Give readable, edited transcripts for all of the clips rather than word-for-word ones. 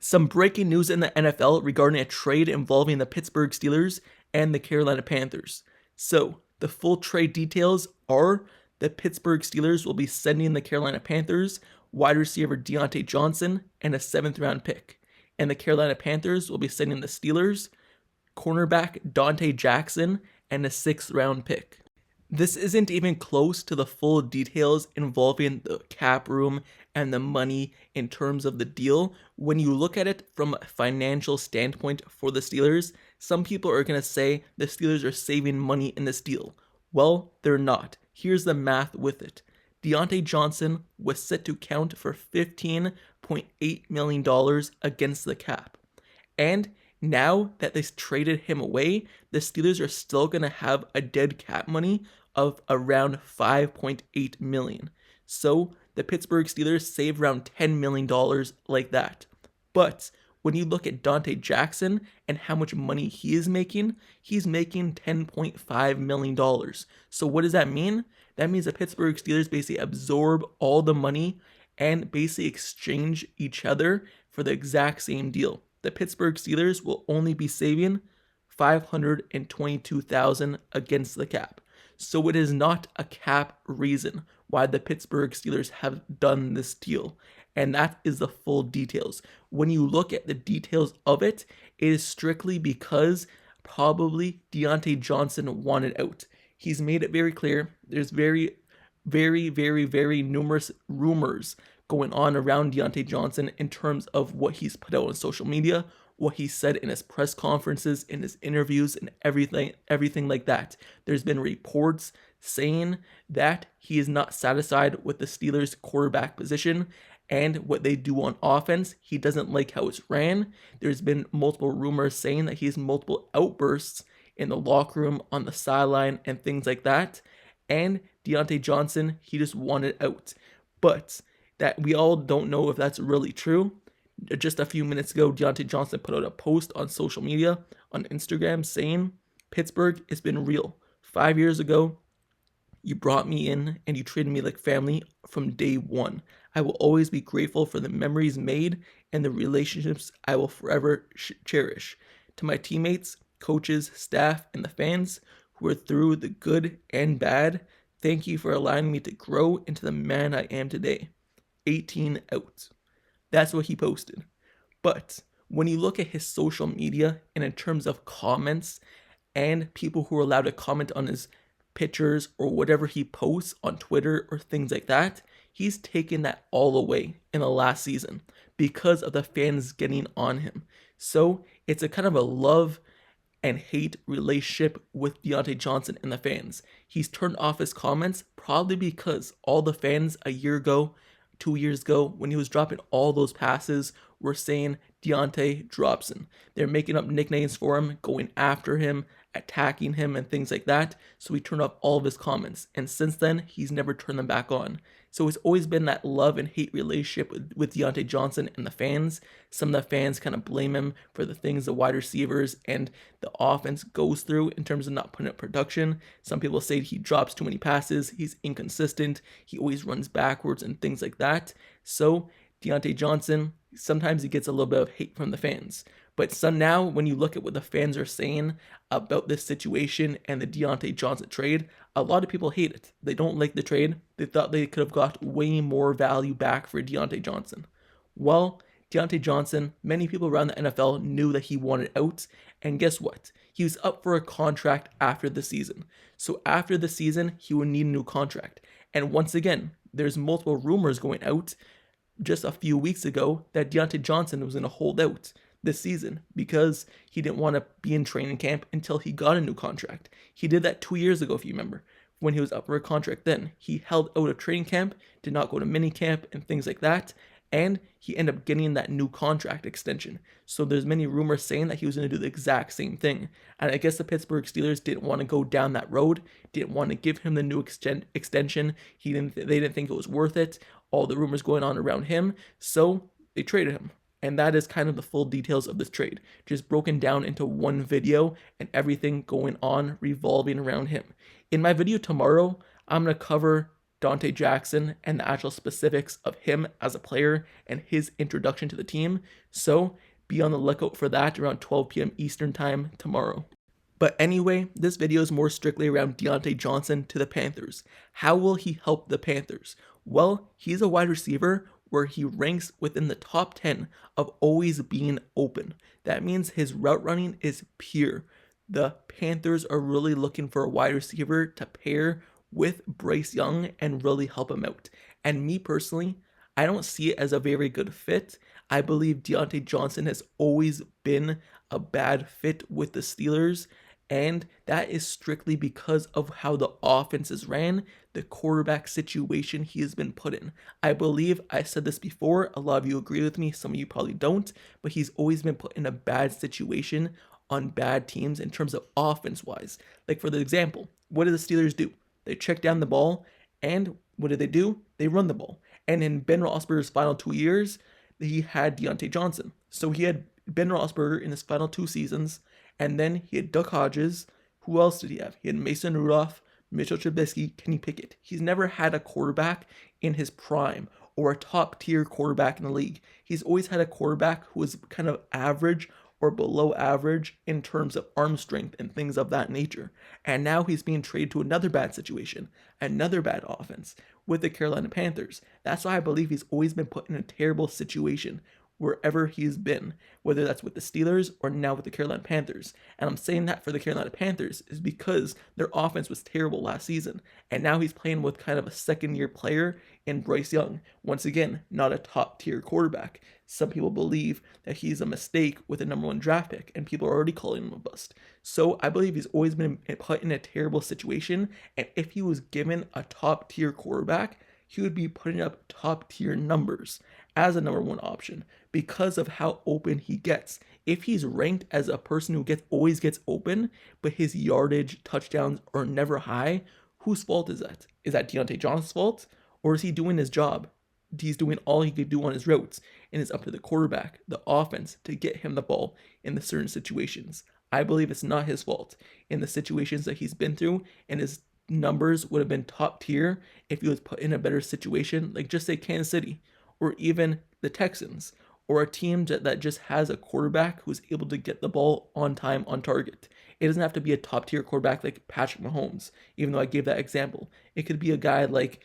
Some breaking news in the NFL regarding a trade involving the Pittsburgh Steelers and the Carolina Panthers. So, the full trade details are the Pittsburgh Steelers will be sending the Carolina Panthers wide receiver Diontae Johnson and a 7th round pick. And the Carolina Panthers will be sending the Steelers cornerback Donte Jackson and a 6th round pick. This isn't even close to the full details involving the cap room and the money in terms of the deal. When you look at it from a financial standpoint for the Steelers, some people are going to say the Steelers are saving money in this deal. Well, they're not. Here's the math with it. Diontae Johnson was set to count for $15.8 million against the cap. And now that they traded him away, the Steelers are still going to have a dead cap money of around $5.8 million. So the Pittsburgh Steelers saved around $10 million like that. But when you look at Donte Jackson and how much money he's making $10.5 million. So what does that mean? That means the Pittsburgh Steelers basically absorb all the money and basically exchange each other for the exact same deal. The Pittsburgh Steelers will only be saving $522,000 against the cap. So it is not a cap reason why the Pittsburgh Steelers have done this deal. And that is the full details. When you look at the details of it, it is strictly because probably Diontae Johnson wanted out. He's made it very clear. There's very numerous rumors going on around Diontae Johnson in terms of what he's put out on social media, what he said in his press conferences, in his interviews, and everything like that. There's been reports saying that he is not satisfied with the Steelers' quarterback position and what they do on offense. He doesn't like how it's ran. There's been multiple rumors saying that he has multiple outbursts in the locker room, on the sideline, and things like that. And Diontae Johnson, he just wanted out. But that we all don't know if that's really true. Just a few minutes ago, Diontae Johnson put out a post on social media, on Instagram, saying, Pittsburgh, it's been real. 5 years ago, you brought me in and you treated me like family from day one. I will always be grateful for the memories made and the relationships I will forever cherish. To my teammates, coaches, staff, and the fans who are through the good and bad, thank you for allowing me to grow into the man I am today. 18 out. That's what he posted. But when you look at his social media and in terms of comments and people who are allowed to comment on his pictures or whatever he posts on Twitter or things like that, he's taken that all away in the last season because of the fans getting on him. So it's a kind of a love and hate relationship with Diontae Johnson and the fans. He's turned off his comments probably because all the fans a year ago, 2 years ago, when he was dropping all those passes, were saying Diontae Dropson. They're making up nicknames for him, going after him, attacking him, and things like that. So he turned off all of his comments. And since then, he's never turned them back on. So it's always been that love and hate relationship with Diontae Johnson and the fans. Some of the fans kind of blame him for the things the wide receivers and the offense goes through in terms of not putting up production. Some people say he drops too many passes, he's inconsistent, he always runs backwards and things like that. So Diontae Johnson, sometimes he gets a little bit of hate from the fans. But so now when you look at what the fans are saying about this situation and the Diontae Johnson trade, a lot of people hate it. They don't like the trade. They thought they could have got way more value back for Diontae Johnson. Well, Diontae Johnson, many people around the NFL knew that he wanted out. And guess what? He was up for a contract after the season. So after the season, he would need a new contract. And once again, there's multiple rumors going out just a few weeks ago that Diontae Johnson was going to hold out this season because he didn't want to be in training camp until he got a new contract. He did that 2 years ago, if you remember, when he was up for a contract then. He held out of training camp, did not go to mini camp and things like that, and he ended up getting that new contract extension. So there's many rumors saying that he was going to do the exact same thing. And I guess the Pittsburgh Steelers didn't want to go down that road, didn't want to give him the new extension. They didn't think it was worth it. All the rumors going on around him, so they traded him. And that is kind of the full details of this trade, just broken down into one video and everything going on revolving around him. In my video tomorrow, I'm going to cover Donte Jackson and the actual specifics of him as a player and his introduction to the team. So be on the lookout for that around 12 p.m. Eastern time tomorrow. But anyway, this video is more strictly around Diontae Johnson to the Panthers. How will he help the Panthers? Well, he's a wide receiver where he ranks within the top 10 of always being open. That means his route running is pure. The Panthers are really looking for a wide receiver to pair with Bryce Young and really help him out. And me personally, I don't see it as a very good fit. I believe Diontae Johnson has always been a bad fit with the Steelers, and that is strictly because of how the offense is ran, the quarterback situation he has been put in. I believe I said this before, a lot of you agree with me, some of you probably don't, but he's always been put in a bad situation on bad teams in terms of offense-wise. Like for the example, what do the Steelers do? They check down the ball, and what do? They run the ball. And in Ben Roethlisberger's final 2 years, he had Diontae Johnson. So he had Ben Roethlisberger in his final 2 seasons, and then he had Duck Hodges. Who else did he have? He had Mason Rudolph, Mitchell Trubisky, Kenny Pickett. He's never had a quarterback in his prime or a top-tier quarterback in the league. He's always had a quarterback who was kind of average or below average in terms of arm strength and things of that nature. And now he's being traded to another bad situation, another bad offense with the Carolina Panthers. That's why I believe he's always been put in a terrible situation wherever he's been, whether that's with the Steelers or now with the Carolina Panthers. And I'm saying that for the Carolina Panthers is because their offense was terrible last season, and now he's playing with kind of a second-year player in Bryce Young. Once again, not a top-tier quarterback. Some people believe that he's a mistake with a number 1 draft pick, and people are already calling him a bust. So I believe he's always been put in a terrible situation, and if he was given a top-tier quarterback, he would be putting up top-tier numbers as a number 1 option because of how open he gets. If he's ranked as a person who always gets open, but his yardage, touchdowns are never high, whose fault is that? Is that Diontae Johnson's fault? Or is he doing his job? He's doing all he could do on his routes, and it's up to the quarterback, the offense, to get him the ball in the certain situations. I believe it's not his fault in the situations that he's been through, and his numbers would have been top tier if he was put in a better situation, like just say Kansas City, or even the Texans, or a team that just has a quarterback who's able to get the ball on time, on target. It doesn't have to be a top tier quarterback like Patrick Mahomes, even though I gave that example. It could be a guy like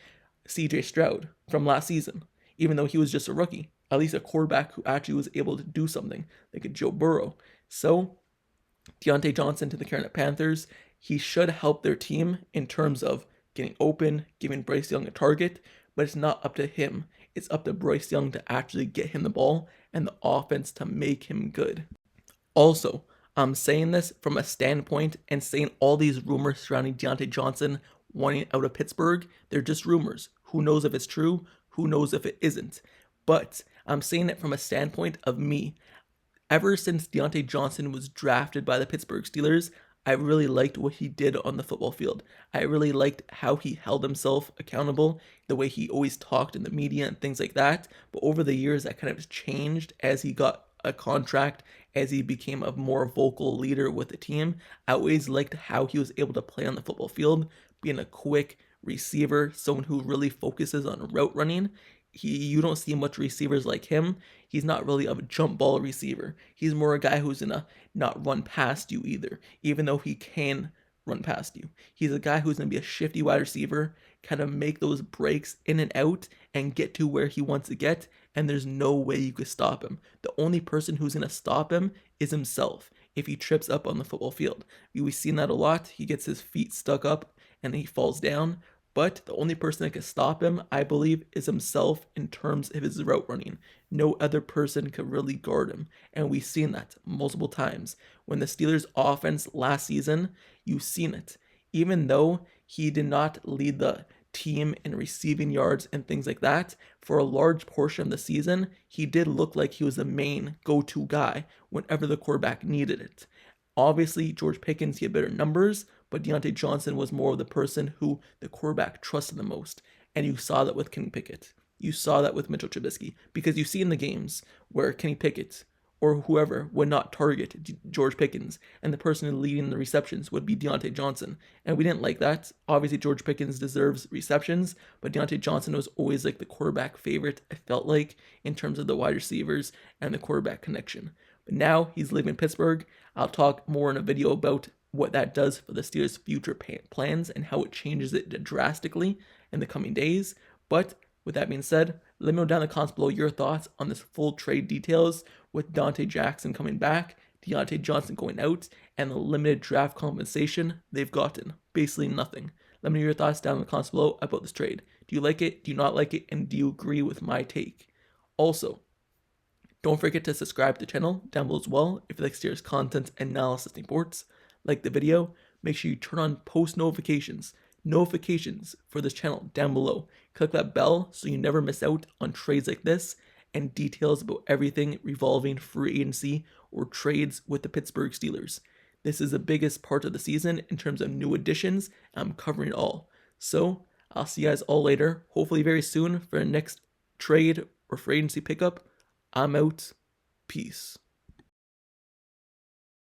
CJ Stroud from last season, even though he was just a rookie. At least a quarterback who actually was able to do something, like a Joe Burrow. So, Diontae Johnson to the Carolina Panthers, he should help their team in terms of getting open, giving Bryce Young a target, but it's not up to him. It's up to Bryce Young to actually get him the ball and the offense to make him good. Also, I'm saying this from a standpoint and saying all these rumors surrounding Diontae Johnson wanting out of Pittsburgh, they're just rumors. Who knows if it's true? Who knows if it isn't? But I'm saying it from a standpoint of me. Ever since Diontae Johnson was drafted by the Pittsburgh Steelers, I really liked what he did on the football field. I really liked how he held himself accountable, the way he always talked in the media and things like that. But over the years, that kind of changed as he got a contract, as he became a more vocal leader with the team. I always liked how he was able to play on the football field, being a quick receiver, someone who really focuses on route running. You don't see much receivers like him. He's not really a jump ball receiver. He's more a guy who's gonna not run past you either, even though he can run past you. He's a guy who's gonna be a shifty wide receiver, kind of make those breaks in and out and get to where he wants to get, and there's no way you could stop him. The only person who's gonna stop him is himself if he trips up on the football field. We've seen that a lot. He gets his feet stuck up and he falls down. But the only person that can stop him, I believe, is himself in terms of his route running. No other person could really guard him. And we've seen that multiple times. When the Steelers' offense last season, you've seen it. Even though he did not lead the team in receiving yards and things like that, for a large portion of the season, he did look like he was the main go-to guy whenever the quarterback needed it. Obviously, George Pickens, he had better numbers, but Diontae Johnson was more of the person who the quarterback trusted the most. And you saw that with Kenny Pickett. You saw that with Mitchell Trubisky. Because you see in the games where Kenny Pickett or whoever would not target George Pickens, and the person leading the receptions would be Diontae Johnson. And we didn't like that. Obviously, George Pickens deserves receptions, but Diontae Johnson was always like the quarterback favorite, I felt like, in terms of the wide receivers and the quarterback connection. But now he's leaving Pittsburgh. I'll talk more in a video about what that does for the Steelers' future plans and how it changes it drastically in the coming days. But with that being said, let me know down in the comments below your thoughts on this full trade details with Donte Jackson coming back, Diontae Johnson going out, and the limited draft compensation they've gotten. Basically nothing. Let me know your thoughts down in the comments below about this trade. Do you like it? Do you not like it? And do you agree with my take? Also, don't forget to subscribe to the channel down below as well if you like Steelers content and analysis and reports. Like the video, make sure you turn on post notifications for this channel down below. Click that bell so you never miss out on trades like this and details about everything revolving free agency or trades with the Pittsburgh Steelers. This is the biggest part of the season in terms of new additions, and I'm covering it all. So I'll see you guys all later, hopefully very soon for the next trade or free agency pickup. I'm out. Peace.